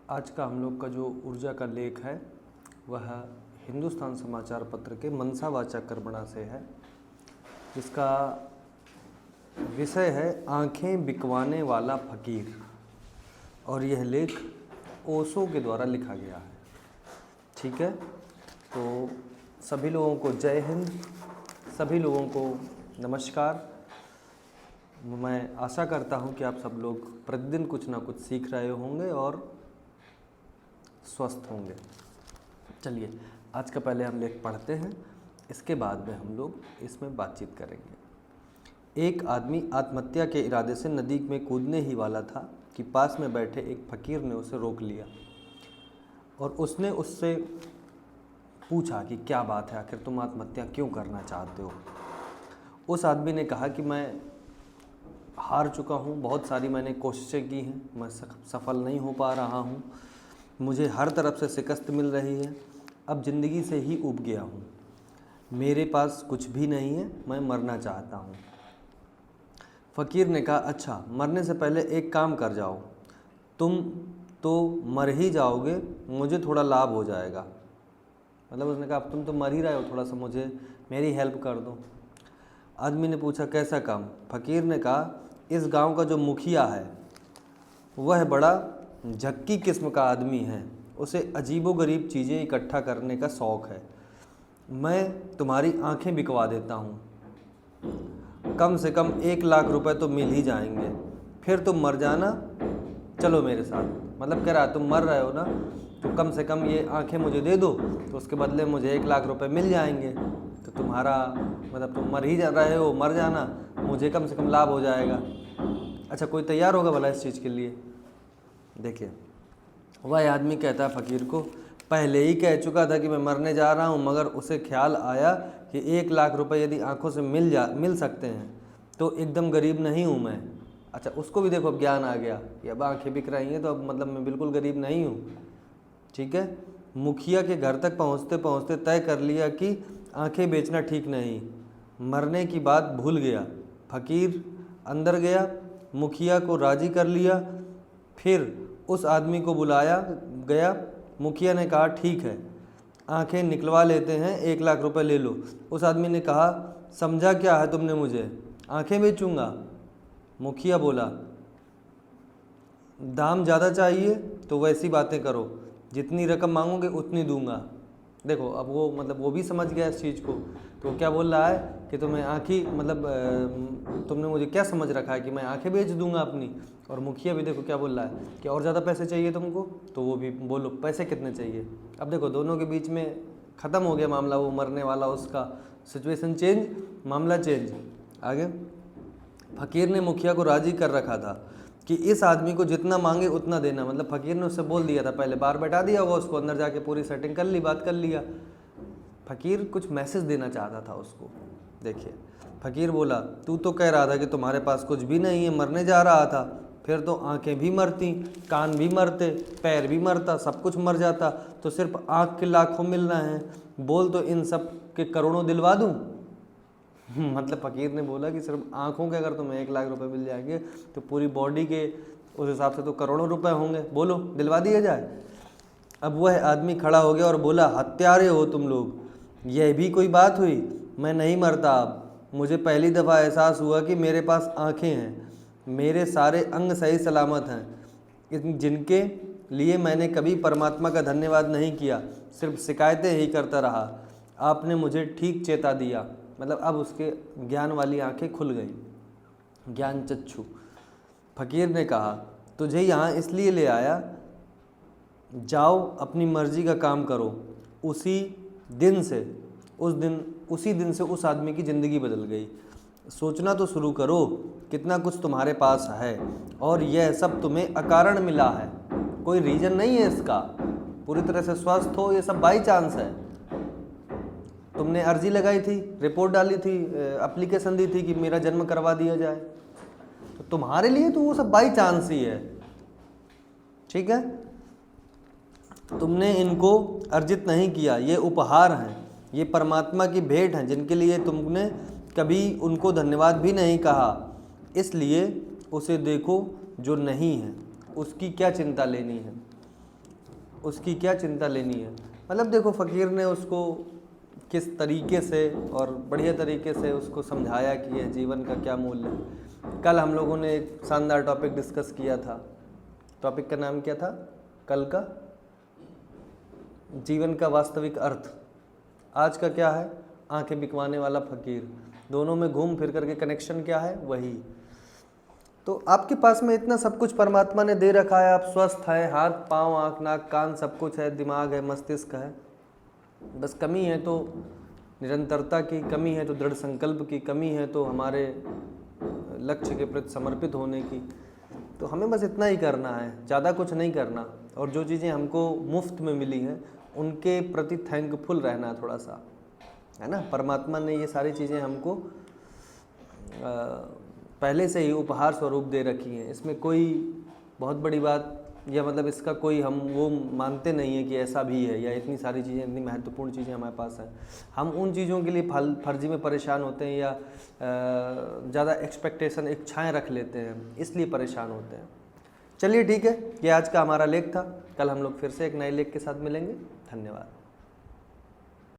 आज का हम लोग का जो ऊर्जा का लेख है वह हिंदुस्तान समाचार पत्र के मनसावाचक कर्मणा से है, जिसका विषय है आंखें बिकवाने वाला फकीर, और यह लेख ओशो के द्वारा लिखा गया है। ठीक है, तो सभी लोगों को जय हिंद, सभी लोगों को नमस्कार। मैं आशा करता हूं कि आप सब लोग प्रतिदिन कुछ ना कुछ सीख रहे होंगे और स्वस्थ होंगे। चलिए, आज का पहले हम लेख पढ़ते हैं, इसके बाद में हम लोग इसमें बातचीत करेंगे। एक आदमी आत्महत्या के इरादे से नदी में कूदने ही वाला था कि पास में बैठे एक फकीर ने उसे रोक लिया और उसने उससे पूछा कि क्या बात है, आखिर तुम आत्महत्या क्यों करना चाहते हो। उस आदमी ने कहा कि मैं हार चुका हूँ, बहुत सारी मैंने कोशिशें की हैं, मैं सफल नहीं हो पा रहा हूँ, मुझे हर तरफ से शिकस्त मिल रही है, अब ज़िंदगी से ही ऊब गया हूँ, मेरे पास कुछ भी नहीं है, मैं मरना चाहता हूँ। फ़कीर ने कहा, अच्छा, मरने से पहले एक काम कर जाओ, तुम तो मर ही जाओगे, मुझे थोड़ा लाभ हो जाएगा। मतलब उसने कहा, अब तुम तो मर ही रहे हो, थोड़ा सा मुझे मेरी हेल्प कर दो। आदमी ने पूछा, कैसा काम? फ़कीर ने कहा, इस गांव का जो मुखिया है वह बड़ा झक्की किस्म का आदमी है, उसे अजीबोगरीब चीज़ें इकट्ठा करने का शौक़ है। मैं तुम्हारी आंखें बिकवा देता हूँ, कम से कम 1 लाख रुपए तो मिल ही जाएंगे, फिर तुम मर जाना, चलो मेरे साथ। मतलब कह रहा, तुम मर रहे हो ना, तो कम से कम ये आंखें मुझे दे दो, तो उसके बदले मुझे 1 लाख रुपए मिल जाएंगे, तो तुम्हारा मतलब तुम मर ही जा रहे हो, मर जाना, मुझे कम से कम लाभ हो जाएगा। अच्छा, कोई तैयार होगा भला इस चीज़ के लिए? देखिए, वह आदमी कहता है फ़कीर को, पहले ही कह चुका था कि मैं मरने जा रहा हूँ, मगर उसे ख्याल आया कि 1 लाख रुपए यदि आंखों से मिल सकते हैं तो एकदम गरीब नहीं हूँ मैं। अच्छा, उसको भी देखो, अब ज्ञान आ गया कि अब आंखें बिक रही हैं तो अब मतलब मैं बिल्कुल गरीब नहीं हूँ। ठीक है, मुखिया के घर तक पहुँचते पहुँचते तय कर लिया कि आंखें बेचना ठीक नहीं, मरने की बात भूल गया। फ़कीर अंदर गया, मुखिया को राज़ी कर लिया, फिर उस आदमी को बुलाया गया। मुखिया ने कहा, ठीक है, आंखें निकलवा लेते हैं, 1 लाख रुपए ले लो। उस आदमी ने कहा, समझा क्या है तुमने मुझे, आंखें बेचूंगा? मुखिया बोला, दाम ज़्यादा चाहिए तो वैसी बातें करो, जितनी रकम मांगोगे उतनी दूंगा। देखो, अब वो मतलब वो भी समझ गया इस चीज़ को, तो क्या बोल रहा है कि तुम्हें आँखें मतलब तुमने मुझे क्या समझ रखा है कि मैं आंखें बेच दूंगा अपनी। और मुखिया भी देखो क्या बोल रहा है कि और ज़्यादा पैसे चाहिए तुमको, तो वो भी बोलो पैसे कितने चाहिए। अब देखो, दोनों के बीच में ख़त्म हो गया मामला, वो मरने वाला उसका सिचुएशन चेंज, मामला चेंज। आगे फ़कीर ने मुखिया को राज़ी कर रखा था कि इस आदमी को जितना मांगे उतना देना। मतलब फ़कीर ने उससे बोल दिया था, पहले बाहर बैठा दिया होगा उसको, अंदर जाके पूरी सेटिंग कर ली, बात कर लिया। फ़कीर कुछ मैसेज देना चाहता था उसको। देखिए, फ़कीर बोला, तू तो कह रहा था कि तुम्हारे पास कुछ भी नहीं है, मरने जा रहा था, फिर तो आंखें भी मरती, कान भी मरते, पैर भी मरता, सब कुछ मर जाता, तो सिर्फ आँख के लाखों मिलना है, बोल तो इन सब के करोड़ों दिलवा दूँ। मतलब फ़कीर ने बोला कि सिर्फ आँखों के अगर तुम्हें 1 लाख रुपए मिल जाएंगे तो पूरी बॉडी के उस हिसाब से तो करोड़ों रुपए होंगे, बोलो दिलवा दिया जाए। अब वह आदमी खड़ा हो गया और बोला, हत्यारे हो तुम लोग, यह भी कोई बात हुई? मैं नहीं मरता अब, मुझे पहली दफ़ा एहसास हुआ कि मेरे पास आँखें हैं, मेरे सारे अंग सही सलामत हैं, जिनके लिए मैंने कभी परमात्मा का धन्यवाद नहीं किया, सिर्फ शिकायतें ही करता रहा। आपने मुझे ठीक चेता दिया। मतलब अब उसके ज्ञान वाली आंखें खुल गई, ज्ञान चक्षु। फ़कीर ने कहा, तुझे यहाँ इसलिए ले आया, जाओ अपनी मर्जी का काम करो। उसी दिन से उस आदमी की ज़िंदगी बदल गई। सोचना तो शुरू करो, कितना कुछ तुम्हारे पास है और यह सब तुम्हें अकारण मिला है, कोई रीज़न नहीं है इसका। पूरी तरह से स्वस्थ हो, ये सब बाई चांस है। तुमने अर्जी लगाई थी, रिपोर्ट डाली थी, एप्लीकेशन दी थी कि मेरा जन्म करवा दिया जाए, तो तुम्हारे लिए तो वो सब बाई चांस ही है। ठीक है, तुमने इनको अर्जित नहीं किया, ये उपहार हैं, ये परमात्मा की भेंट हैं, जिनके लिए तुमने कभी उनको धन्यवाद भी नहीं कहा। इसलिए उसे देखो जो नहीं है, उसकी क्या चिंता लेनी है। उसकी क्या चिंता लेनी है। मतलब देखो फ़कीर ने उसको किस तरीके से और बढ़िया तरीके से उसको समझाया कि यह जीवन का क्या मूल्य है। कल हम लोगों ने एक शानदार टॉपिक डिस्कस किया था। टॉपिक का नाम क्या था कल का? जीवन का वास्तविक अर्थ। आज का क्या है? आंखें बिकवाने वाला फ़कीर। दोनों में घूम फिर करके कनेक्शन क्या है? वही। तो आपके पास में इतना सब कुछ परमात्मा ने दे रखा है, आप स्वस्थ है, हाथ पाँव आँख नाक कान सब कुछ है, दिमाग है, मस्तिष्क है। बस कमी है तो निरंतरता की, कमी है तो दृढ़ संकल्प की, कमी है तो हमारे लक्ष्य के प्रति समर्पित होने की। तो हमें बस इतना ही करना है, ज़्यादा कुछ नहीं करना। और जो चीज़ें हमको मुफ्त में मिली हैं उनके प्रति थैंकफुल रहना थोड़ा सा, है ना। परमात्मा ने ये सारी चीज़ें हमको पहले से ही उपहार स्वरूप दे रखी हैं। इसमें कोई बहुत बड़ी बात या मतलब इसका कोई हम वो मानते नहीं है कि ऐसा भी है या इतनी सारी चीज़ें, इतनी महत्वपूर्ण चीज़ें हमारे पास हैं। हम उन चीज़ों के लिए फर्जी में परेशान होते हैं या ज़्यादा एक्सपेक्टेशन, इच्छाएं रख लेते हैं, इसलिए परेशान होते हैं। चलिए ठीक है, ये आज का हमारा लेख था। कल हम लोग फिर से एक नए लेख के साथ मिलेंगे। धन्यवाद।